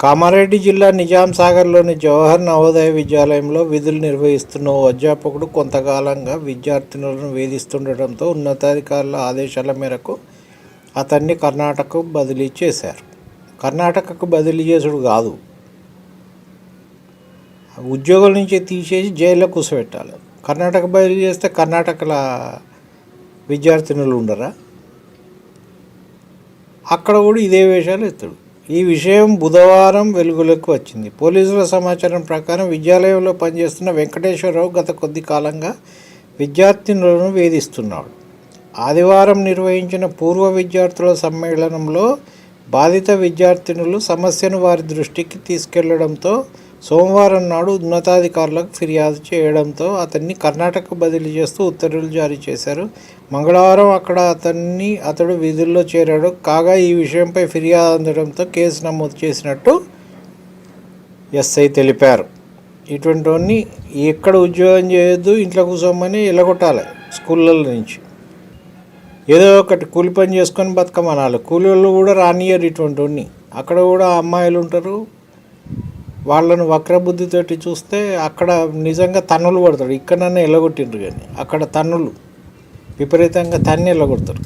కామారెడ్డి జిల్లా నిజాం సాగర్లోని జవహర్ నవోదయ విద్యాలయంలో విధులు నిర్వహిస్తున్న ఓ అధ్యాపకుడు కొంతకాలంగా విద్యార్థినులను వేధిస్తుండటంతో ఉన్నతాధికారుల ఆదేశాల మేరకు అతన్ని కర్ణాటకకు బదిలీ చేశారు. కర్ణాటకకు బదిలీ చేసుడు కాదు, ఉద్యోగుల నుంచి తీసేసి జైల్లో కూర్చోబెట్టాలి. కర్ణాటక బదిలీ చేస్తే కర్ణాటకల విద్యార్థినులు ఉండరా? అక్కడ కూడా ఇదే వేషాలు ఎత్తాడు. ఈ విషయం బుధవారం వెలుగులోకి వచ్చింది. పోలీసుల సమాచారం ప్రకారం విద్యాలయంలో పనిచేస్తున్న వెంకటేశ్వరరావు గత కొద్ది కాలంగా విద్యార్థినులను వేధిస్తున్నాడు. ఆదివారం నిర్వహించిన పూర్వ విద్యార్థుల సమ్మేళనంలో బాధిత విద్యార్థినులు సమస్యను వారి దృష్టికి తీసుకెళ్లడంతో సోమవారం నాడు ఉన్నతాధికారులకు ఫిర్యాదు చేయడంతో అతన్ని కర్ణాటక బదిలీ చేస్తూ ఉత్తర్వులు జారీ చేశారు. మంగళవారం అతడు విధుల్లో చేరాడు. కాగా ఈ విషయంపై ఫిర్యాదు అందడంతో కేసు నమోదు చేసినట్టు ఎస్ఐ తెలిపారు. ఇటువంటి ఎక్కడ ఉద్యోగం చేయొద్దు, ఇంట్లో కూర్చోమని ఎల్లగొట్టాలి. స్కూళ్ళ నుంచి ఏదో ఒకటి కూలి పని చేసుకొని బతకమనాలి. కూలి వాళ్ళు కూడా రానియరు ఇటువంటి. అక్కడ కూడా అమ్మాయిలు ఉంటారు. వాళ్ళను వక్రబుద్ధితోటి చూస్తే అక్కడ నిజంగా తన్నులు పడతాడు. ఇక్కడన్నా ఎల్లగొట్టిండ్రు, కానీ అక్కడ తన్నులు విపరీతంగా తన్ని ఎల్లగొడతారు.